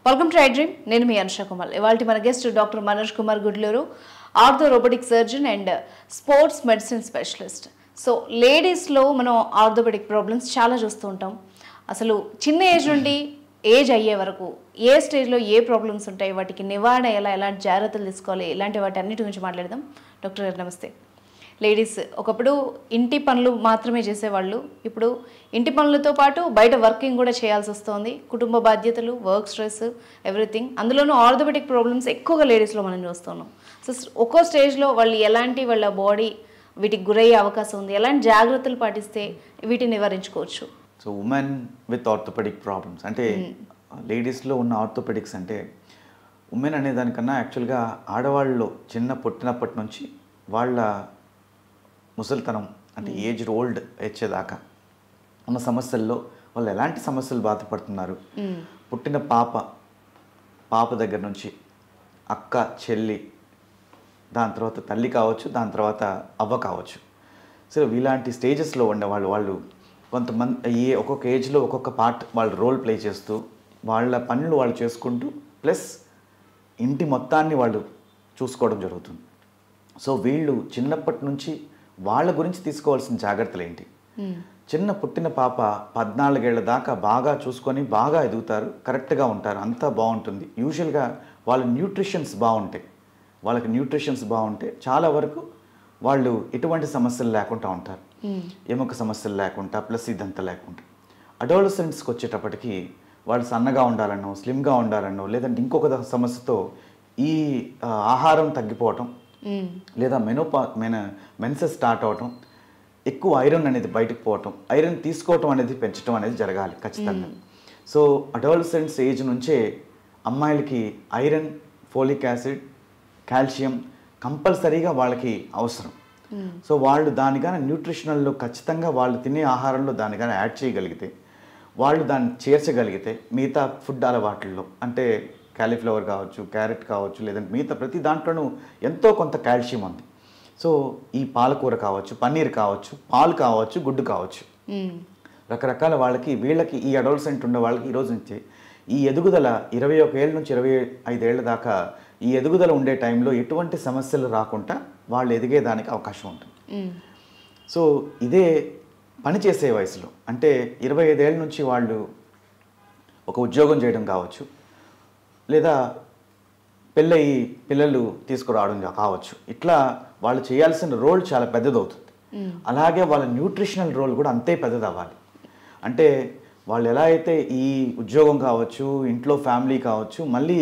Welcome to I dream. నేను మీ అనుష కుమార్. ఇవాళ మన guest doctor Manoj Kumar Gudluru, ortho robotic surgeon and sports medicine specialist. So లేడీస్లో మనం ఆర్థోపెడిక్ ప్రాబ్లమ్స్ చాలా చూస్తూ ఉంటాం. అసలు చిన్న ఏజ్ నుండి ఏజ్ అయ్యే వరకు ఏ స్టేజ్లో ఏ ప్రాబ్లమ్స్ ఉంటాయి, వాటికి నివారణ ఎలాంటి జాగ్రత్తలు తీసుకోవాలి, ఇలాంటి వాటి అన్నిటి గురించి మాట్లాడదాం. డాక్టర్ గారు నమస్తే. లేడీస్ ఒకప్పుడు ఇంటి పనులు మాత్రమే చేసేవాళ్ళు, ఇప్పుడు ఇంటి పనులతో పాటు బయట వర్కింగ్ కూడా చేయాల్సి వస్తుంది. కుటుంబ బాధ్యతలు, వర్క్ స్ట్రెస్, ఎవ్రీథింగ్. అందులోనూ ఆర్థోపెడిక్ ప్రాబ్లమ్స్ ఎక్కువగా లేడీస్లో మనం చూస్తున్నాం. సో ఒక్కో స్టేజ్లో వాళ్ళు ఎలాంటి వాళ్ళ బాడీ వీటికి గురయ్యే అవకాశం ఉంది, ఎలాంటి జాగ్రత్తలు పాటిస్తే వీటిని నివారించుకోవచ్చు? So women with orthopaedic problems అంటే లేడీస్లో ఉన్న ఆర్థోపెడిక్స్ అంటే ఉమెన్ అనే దానికన్నా యాక్చువల్గా ఆడవాళ్ళలో చిన్న పుట్టినప్పటి నుంచి వాళ్ళ ముసలితనం అంటే ఏజ్ ఓల్డ్ వచ్చేదాకా ఉన్న సమస్యల్లో వాళ్ళు ఎలాంటి సమస్యలు బాధపడుతున్నారు, పుట్టిన పాప దగ్గర నుంచి అక్క, చెల్లి, దాని తర్వాత తల్లి కావచ్చు, దాని తర్వాత అవ్వ కావచ్చు. సో ఇలాంటి స్టేజెస్లో ఉండేవాళ్ళు వాళ్ళు కొంతమంది ఒక్కొక్క ఏజ్లో ఒక్కొక్క పార్ట్ వాళ్ళు రోల్ ప్లే చేస్తూ వాళ్ళ పనులు వాళ్ళు చేసుకుంటూ ప్లస్ ఇంటి మొత్తాన్ని వాళ్ళు చూసుకోవడం జరుగుతుంది. సో వీళ్ళు చిన్నప్పటి నుంచి వాళ్ళ గురించి తీసుకోవాల్సిన జాగ్రత్తలు ఏంటి? చిన్న పుట్టిన పాప 14 ఏళ్ల దాకా బాగా చూసుకొని బాగా ఎదుగుతారు, కరెక్ట్గా ఉంటారు, అంతా బాగుంటుంది. యూజువల్గా వాళ్ళ న్యూట్రిషన్స్ బాగుంటే చాలా వరకు వాళ్ళు ఎటువంటి సమస్యలు లేకుండా ఉంటారు. ఎముక సమస్యలు లేకుండా ప్లస్ ఇదంతా లేకుండా. అడాలసెంట్స్కి వచ్చేటప్పటికి వాళ్ళు సన్నగా ఉండాలనో, స్లిమ్గా ఉండాలనో, లేదంటే ఇంకొక సమస్యతో ఈ ఆహారం తగ్గిపోవటం, లేదా మెన్సెస్ స్టార్ట్ అవటం, ఎక్కువ ఐరన్ అనేది బయటకు పోవటం, ఐరన్ తీసుకోవటం అనేది పెంచడం అనేది జరగాలి ఖచ్చితంగా. సో అడాలసెంట్స్ ఏజ్ నుంచే అమ్మాయిలకి ఐరన్, ఫోలిక్ యాసిడ్, కాల్షియం కంపల్సరీగా వాళ్ళకి అవసరం. సో వాళ్ళు దానిగానే న్యూట్రిషనల్లో ఖచ్చితంగా వాళ్ళు తినే ఆహారంలో దానిగానే యాడ్ చేయగలిగితే, వాళ్ళు దాన్ని చేర్చగలిగితే మిగతా ఫుడ్ అలవాట్లలో అంటే కాలీఫ్లవర్ కావచ్చు, క్యారెట్ కావచ్చు, లేదంటే మిగతా ప్రతి దాంట్లోనూ ఎంతో కొంత కాల్షియం ఉంది. సో ఈ పాలకూర కావచ్చు, పన్నీర్ కావచ్చు, పాలు కావచ్చు, గుడ్డు కావచ్చు, రకరకాల వీళ్ళకి ఈ అడాలసెంట్ ఉన్న వాళ్ళకి ఈరోజు నుంచి ఈ ఎదుగుదల 21 ఏళ్ళ నుంచి 25 ఏళ్ళ దాకా ఈ ఎదుగుదల ఉండే టైంలో ఎటువంటి సమస్యలు రాకుండా వాళ్ళు ఎదిగేదానికి అవకాశం ఉంటుంది. సో ఇదే పనిచేసే వయసులో అంటే 25 ఏళ్ళ నుంచి వాళ్ళు ఒక ఉద్యోగం చేయడం కావచ్చు, లేదా పెళ్ళయి పిల్లలు తీసుకురావడం కావచ్చు, ఇట్లా వాళ్ళు చేయాల్సిన రోల్ చాలా పెద్దదవుతుంది. అలాగే వాళ్ళ న్యూట్రిషనల్ రోల్ కూడా అంతే పెద్దది అవ్వాలి. అంటే వాళ్ళు ఎలా అయితే ఈ ఉద్యోగం కావచ్చు, ఇంట్లో ఫ్యామిలీ కావచ్చు, మళ్ళీ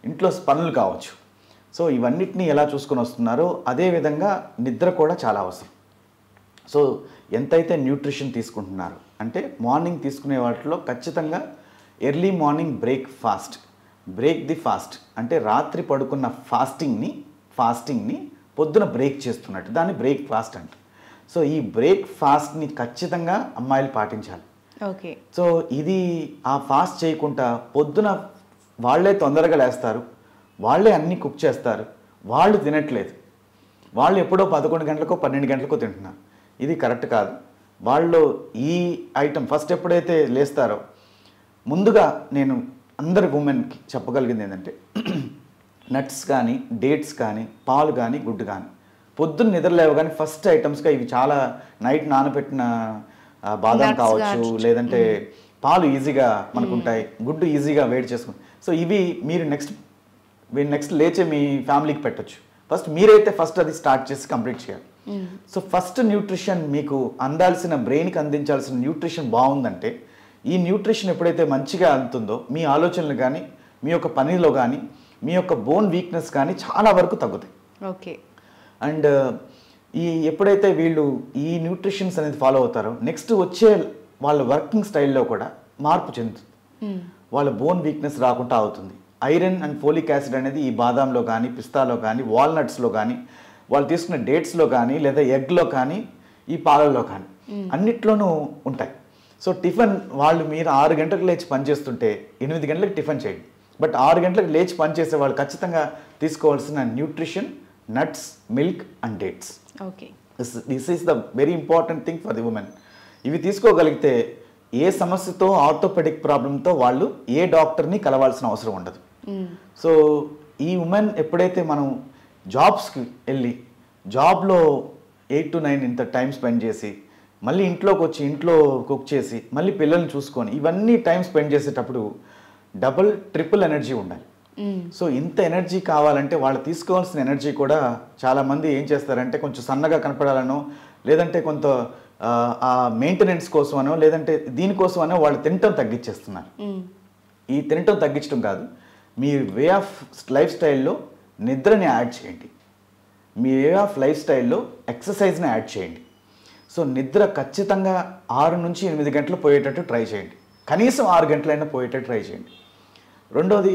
ఇంట్లో పనులు కావచ్చు, సో ఇవన్నిటినీ ఎలా చూసుకొని వస్తున్నారో అదేవిధంగా నిద్ర కూడా చాలా అవసరం. సో ఎంతైతే న్యూట్రిషన్ తీసుకుంటున్నారు అంటే మార్నింగ్ తీసుకునే వాటిలో ఖచ్చితంగా early morning break the fast అంటే రాత్రి పడుకున్న ఫాస్టింగ్ని పొద్దున బ్రేక్ చేస్తున్నట్టు దాన్ని బ్రేక్ ఫాస్ట్ అంట. సో ఈ బ్రేక్ ఫాస్ట్ని ఖచ్చితంగా అమ్మాయిలు పాటించాలి. ఓకే. సో ఇది ఆ ఫాస్ట్ చేయకుండా పొద్దున వాళ్ళే తొందరగా లేస్తారు, వాళ్ళే అన్నీ కుక్ చేస్తారు, వాళ్ళు తినట్లేదు, వాళ్ళు ఎప్పుడో 11 గంటలకో 12 గంటలకో తింటున్నారు. ఇది కరెక్ట్ కాదు. వాళ్ళు ఈ ఐటమ్ ఫస్ట్ ఎప్పుడైతే లేస్తారో ముందుగా నేను అందరి ఉమెన్కి చెప్పగలిగింది ఏంటంటే నట్స్ కానీ, డేట్స్ కానీ, పాలు కానీ, గుడ్డు కానీ పొద్దున్న నిద్రలేవు కానీ ఫస్ట్ ఐటమ్స్గా ఇవి చాలా నైట్ నానబెట్టిన బాదం కావచ్చు, లేదంటే పాలు ఈజీగా మనకుంటాయి, గుడ్డు ఈజీగా వేడి చేసుకుంటాయి. సో ఇవి మీరు నెక్స్ట్ లేచే మీ ఫ్యామిలీకి పెట్టచ్చు. ఫస్ట్ మీరైతే అది స్టార్ట్ చేసి కంప్లీట్ చేయాలి. సో ఫస్ట్ న్యూట్రిషన్ మీకు అందాల్సిన బ్రెయిన్కి అందించాల్సిన న్యూట్రిషన్ బాగుందంటే ఈ న్యూట్రిషన్ ఎప్పుడైతే మంచిగా అందుతుందో మీ ఆలోచనలు కానీ, మీ యొక్క పనిలో కానీ, మీ యొక్క బోన్ వీక్నెస్ కానీ చాలా వరకు తగ్గుతాయి. ఓకే. అండ్ ఎప్పుడైతే వీళ్ళు ఈ న్యూట్రిషన్స్ అనేది ఫాలో అవుతారో నెక్స్ట్ వచ్చే వాళ్ళ వర్కింగ్ స్టైల్లో కూడా మార్పు చెందుతుంది. వాళ్ళ బోన్ వీక్నెస్ రాకుండా అవుతుంది. ఐరన్ అండ్ ఫోలిక్ యాసిడ్ అనేది ఈ బాదాంలో కానీ, పిస్తాలో కానీ, వాల్నట్స్లో కానీ, వాళ్ళు తీసుకున్న డేట్స్లో కానీ, లేదా ఎగ్లో కానీ, ఈ పాలల్లో కానీ అన్నిట్లోనూ ఉంటాయి. సో టిఫిన్ మీరు 6 గంటలకు లేచి పనిచేస్తుంటే 8 గంటలకు టిఫిన్ చేయండి. బట్ 6 గంటలకు లేచి పనిచేసే వాళ్ళు ఖచ్చితంగా తీసుకోవాల్సిన nutrition nuts, milk and dates. Okay. This is the very important thing for the women. ఇవి తీసుకోగలిగితే ఏ సమస్యతో ఆర్థోపెడిక్ ప్రాబ్లంతో వాళ్ళు ఏ డాక్టర్ని కలవాల్సిన అవసరం ఉండదు. సో ఈ ఉమెన్ ఎప్పుడైతే మనం జాబ్స్కి వెళ్ళి జాబ్లో 8 to 9 ఇంత టైం స్పెండ్ చేసి మళ్ళీ ఇంట్లోకి వచ్చి ఇంట్లో కుక్ చేసి మళ్ళీ పిల్లల్ని చూసుకొని ఇవన్నీ టైం స్పెండ్ చేసేటప్పుడు డబుల్ ట్రిపుల్ ఎనర్జీ ఉండాలి. సో ఇంత ఎనర్జీ కావాలంటే వాళ్ళు తీసుకోవాల్సిన ఎనర్జీ కూడా చాలామంది ఏం చేస్తారంటే కొంచెం సన్నగా కనపడాలనో లేదంటే కొంత ఆ మెయింటెనెన్స్ కోసమనో లేదంటే దీనికోసమనో వాళ్ళు తినటం తగ్గించేస్తున్నారు. ఈ తినటం తగ్గించడం కాదు, మీ వే ఆఫ్ లైఫ్ స్టైల్లో నిద్రని యాడ్ చేయండి, మీ వే ఆఫ్ లైఫ్ స్టైల్లో ఎక్సర్సైజ్ని యాడ్ చేయండి. సో నిద్ర ఖచ్చితంగా 6 నుంచి 8 గంటలు పోయేటట్టు ట్రై చేయండి, కనీసం 6 గంటలైనా పోయేటట్టు ట్రై చేయండి. రెండోది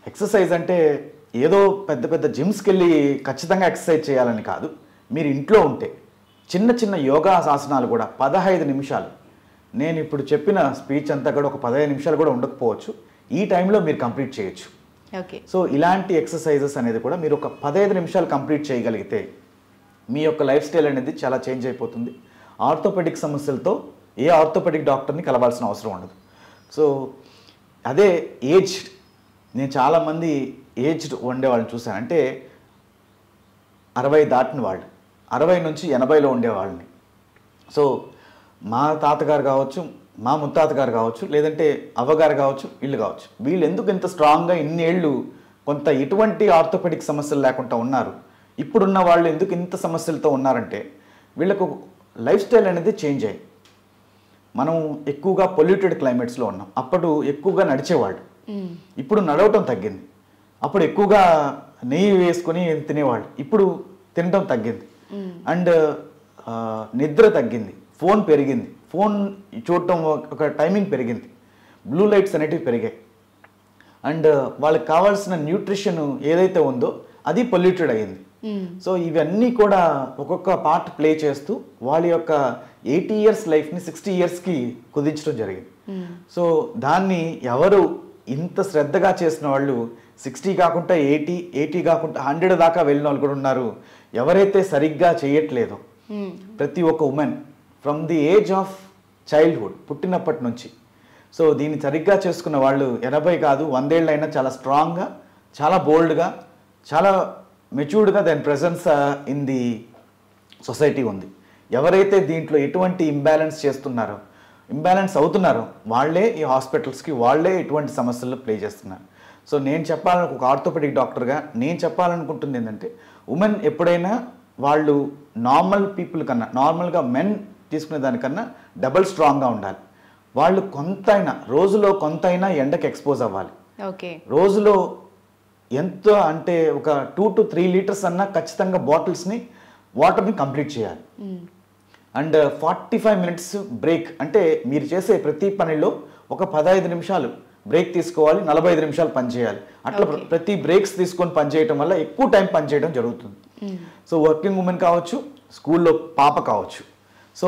ఎక్సర్సైజ్ అంటే ఏదో పెద్ద పెద్ద జిమ్స్కి వెళ్ళి ఖచ్చితంగా ఎక్సర్సైజ్ చేయాలని కాదు. మీరు ఇంట్లో ఉంటే చిన్న చిన్న యోగా ఆసనాలు కూడా 15 నిమిషాలు, నేను ఇప్పుడు చెప్పిన స్పీచ్ అంతా కూడా ఒక 15 నిమిషాలు కూడా ఉండకపోవచ్చు, ఈ టైంలో మీరు కంప్లీట్ చేయొచ్చు. ఓకే. సో ఇలాంటి ఎక్సర్సైజెస్ అనేది కూడా మీరు ఒక 15 నిమిషాలు కంప్లీట్ చేయగలిగితే మీ యొక్క లైఫ్ స్టైల్ అనేది చాలా చేంజ్ అయిపోతుంది. ఆర్థోపెడిక్ సమస్యలతో ఏ ఆర్థోపెడిక్ డాక్టర్ని కలవాల్సిన అవసరం ఉండదు. సో అదే ఏజ్డ్, నేను చాలామంది ఏజ్డ్ ఉండేవాళ్ళని చూశాను, అంటే 60 దాటిన వాళ్ళు, 60 నుంచి 80లో ఉండేవాళ్ళని. సో మా తాతగారు కావచ్చు, మా ముత్తాతగారు కావచ్చు, లేదంటే అవ్వగారు కావచ్చు, వీళ్ళు కావచ్చు, వీళ్ళు ఎందుకు ఇంత స్ట్రాంగ్గా ఇన్నేళ్ళు కొంత ఎటువంటి ఆర్థోపెడిక్ సమస్యలు లేకుండా ఉన్నారు, ఇప్పుడున్న వాళ్ళు ఎందుకు ఇంత సమస్యలతో ఉన్నారంటే వీళ్ళకు లైఫ్ స్టైల్ అనేది చేంజ్ అయ్యి. మనం ఎక్కువగా పొల్యూటెడ్ క్లైమేట్స్లో ఉన్నాం, అప్పుడు ఎక్కువగా నడిచేవాళ్ళు, ఇప్పుడు నడవటం తగ్గింది. అప్పుడు ఎక్కువగా నెయ్యి వేసుకొని తినేవాళ్ళు, ఇప్పుడు తినడం తగ్గింది. అండ్ నిద్ర తగ్గింది, ఫోన్ పెరిగింది, ఫోన్ చూడటం ఒక టైమింగ్ పెరిగింది, బ్లూ లైట్స్ అనేటివి పెరిగాయి. అండ్ వాళ్ళకి కావాల్సిన న్యూట్రిషన్ ఏదైతే ఉందో అది పొల్యూటెడ్ అయ్యింది. సో ఇవన్నీ కూడా ఒక్కొక్క పార్ట్ ప్లే చేస్తూ వాళ్ళ యొక్క 80 years లైఫ్ని 60 yearsకి కుదించడం జరిగింది. సో దాన్ని ఎవరు ఇంత శ్రద్ధగా చేసిన వాళ్ళు 60 కాకుండా 80 కాకుండా 100 దాకా వెళ్ళిన వాళ్ళు కూడా ఉన్నారు. ఎవరైతే సరిగ్గా చేయట్లేదో ప్రతి ఒక్క women from the age of childhood, పుట్టినప్పటి నుంచి, సో దీన్ని సరిగ్గా చేసుకున్న వాళ్ళు 80 కాదు 100 ఏళ్ళైనా చాలా స్ట్రాంగ్గా, చాలా బోల్డ్గా, చాలా మెచ్యూర్డ్గా దాని ప్రెజెన్స్ ఇన్ ది సొసైటీ ఉంది. ఎవరైతే దీంట్లో ఎటువంటి ఇంబ్యాలెన్స్ అవుతున్నారో వాళ్ళే ఈ హాస్పిటల్స్కి, వాళ్ళే ఎటువంటి సమస్యల్లో ప్లే చేస్తున్నారు. సో నేను చెప్పాలని ఒక ఆర్థోపెడిక్ డాక్టర్గా నేను చెప్పాలనుకుంటుంది ఏంటంటే ఉమెన్ ఎప్పుడైనా వాళ్ళు నార్మల్ పీపుల్ కన్నా, నార్మల్గా మెన్ తీసుకునే దానికన్నా డబల్ స్ట్రాంగ్గా ఉండాలి. వాళ్ళు రోజులో కొంతైనా ఎండకి ఎక్స్పోజ్ అవ్వాలి. ఓకే. రోజులో ఎంత అంటే ఒక 2 to 3 లీటర్స్ అన్నా ఖచ్చితంగా బాటిల్స్ని వాటర్ని కంప్లీట్ చేయాలి. అండ్ 45 minutes బ్రేక్, అంటే మీరు చేసే ప్రతి పనిలో ఒక 15 నిమిషాలు బ్రేక్ తీసుకోవాలి, 45 నిమిషాలు పనిచేయాలి. అట్లా ప్రతి బ్రేక్స్ తీసుకొని పనిచేయటం వల్ల ఎక్కువ టైం పనిచేయడం జరుగుతుంది. సో వర్కింగ్ ఉమెన్ కావచ్చు, స్కూల్లో పాప కావచ్చు, సో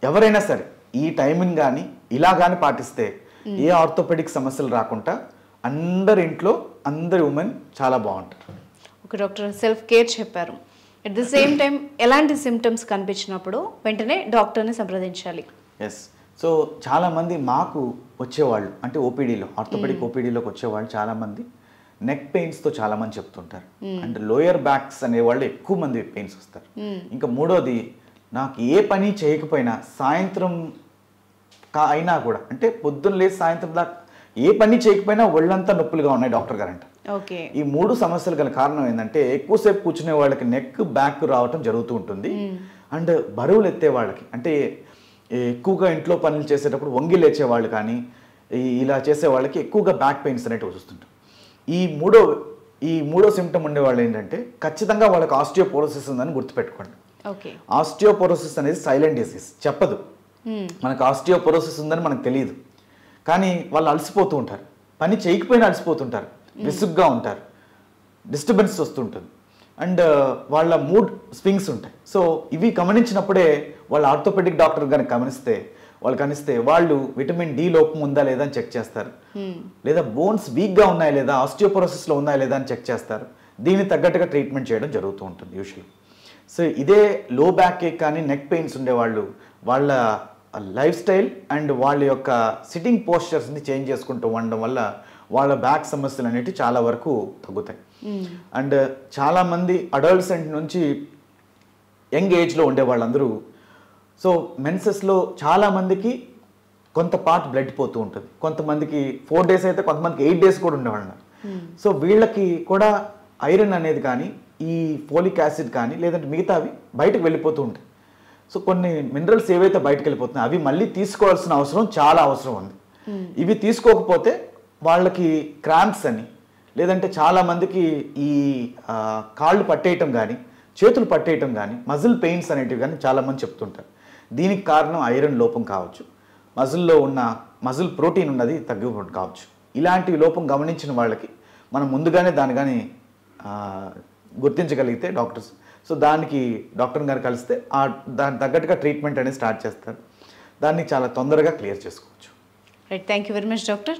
ఎవరైనా సరే ఈ టైమింగ్ కానీ ఇలా కానీ పాటిస్తే ఏ ఆర్థోపెడిక్ సమస్యలు రాకుండా అందరి ఇంట్లో అందరి ఉమెన్ చాలా బాగుంటారు. ఒక డాక్టర్ సెల్ఫ్ కేర్ చెప్పారు. అట్ ది సేమ్ టైం ఎలాంటి సిమ్టమ్స్ కనిపించినప్పుడు వెంటనే డాక్టర్ని సంప్రదించాలి. ఎస్. సో చాలామంది మాకు వచ్చేవాళ్ళు అంటే ఓపీడీలో, ఆర్థోపెడిక్ ఓపీడీలోకి వచ్చేవాళ్ళు చాలామంది నెక్ పెయిన్స్తో చాలామంది చెప్తుంటారు. అండ్ లోయర్ బ్యాక్స్ అనేవాళ్ళు ఎక్కువ మంది పెయిన్స్ వస్తారు. ఇంకా మూడోది, నాకు ఏ పని చేయకపోయినా సాయంత్రం అయినా కూడా, అంటే పొద్దున్న లేచి సాయంత్రం దాకా ఏ పని చేయకపోయినా ఒళ్ళంతా నొప్పులుగా ఉన్నాయి డాక్టర్ గారంట. ఓకే. ఈ 3 సమస్యలు గల కారణం ఏంటంటే ఎక్కువసేపు కూర్చునే వాళ్ళకి నెక్ బ్యాక్ రావటం జరుగుతూ ఉంటుంది. అండ్ బరువులు ఎత్తే వాళ్ళకి, అంటే ఎక్కువగా ఇంట్లో పనులు చేసేటప్పుడు వంగి లేచే వాళ్ళు కానీ ఇలా చేసే వాళ్ళకి ఎక్కువగా బ్యాక్ పెయిన్స్ అనేవి వస్తుంటాయి. ఈ మూడో సిమ్టమ్ ఉండేవాళ్ళు ఏంటంటే ఖచ్చితంగా వాళ్ళకి ఆస్టియోపోరోసిస్ ఉందని గుర్తుపెట్టుకోండి. ఆస్టియోపోరోసిస్ అనేది సైలెంట్ డిసీజ్, చెప్పదు. మనకు ఆస్టియోపోరోసిస్ ఉందని మనకు తెలియదు, కానీ వాళ్ళు అలసిపోతూ ఉంటారు, పని చేయకపోయినా అలసిపోతుంటారు, విసుగ్గా ఉంటారు, డిస్టర్బెన్స్ వస్తుంటుంది, అండ్ వాళ్ళ మూడ్ స్వింగ్స్ ఉంటాయి. సో ఇవి గమనించినప్పుడే వాళ్ళ ఆర్థోపెడిక్ డాక్టర్ కనుక కనిస్తే వాళ్ళు విటమిన్ డి లోపం ఉందా లేదా అని చెక్ చేస్తారు, లేదా బోన్స్ వీక్గా ఉన్నాయా లేదా, ఆస్టియోపోరోసిస్లో ఉన్నాయా లేదా అని చెక్ చేస్తారు. దీనికి తగ్గట్టుగా ట్రీట్మెంట్ చేయడం జరుగుతూ ఉంటుంది యూజువల్లీ. సో ఇదే లో బ్యాక్ ఏక్ కానీ నెక్ పెయిన్స్ ఉండేవాళ్ళు వాళ్ళ లైఫ్ స్టైల్ అండ్ వాళ్ళ యొక్క సిట్టింగ్ పోస్చర్స్ని చేంజ్ చేసుకుంటూ ఉండడం వల్ల వాళ్ళ బ్యాక్ సమస్యలు అనేవి చాలా వరకు తగ్గుతాయి. అండ్ చాలామంది అడల్ట్సెంట్ నుంచి యంగ్ ఏజ్లో ఉండే వాళ్ళందరూ సో మెన్సెస్లో చాలామందికి కొంత పార్ట్ బ్లడ్ పోతూ ఉంటుంది, కొంతమందికి 4 days అయితే కొంతమందికి 8 days కూడా ఉండేవాళ్ళు. సో వీళ్ళకి కూడా ఐరన్ అనేది కానీ ఈ ఫోలిక్ యాసిడ్ కానీ లేదంటే మిగతావి బయటకు వెళ్ళిపోతూ ఉంటాయి. సో కొన్ని మినరల్స్ ఏవైతే బయటకు వెళ్ళిపోతున్నాయో అవి మళ్ళీ తీసుకోవాల్సిన అవసరం చాలా అవసరం ఉంది. ఇవి తీసుకోకపోతే వాళ్ళకి క్రాంప్స్ అని లేదంటే చాలామందికి ఈ కాళ్ళు పట్టేయటం కానీ చేతులు పట్టేయటం కానీ మజిల్ పెయిన్స్ అనేటివి కానీ చాలామంది చెప్తుంటారు. దీనికి కారణం ఐరన్ లోపం కావచ్చు, మజిల్లో ఉన్న మజిల్ ప్రోటీన్ ఉన్నది తగ్గిపోవడం కావచ్చు. ఇలాంటి లోపం గమనించిన వాళ్ళకి మనం ముందుగానే దాన్ని కానీ గుర్తించగలిగితే డాక్టర్స్ సో దానికి డాక్టర్ గారు కలిస్తే దానికి తగ్గట్టుగా ట్రీట్మెంట్ అనేది స్టార్ట్ చేస్తారు. దాన్ని చాలా తొందరగా క్లియర్ చేసుకోవచ్చు. Right, thank you very much doctor.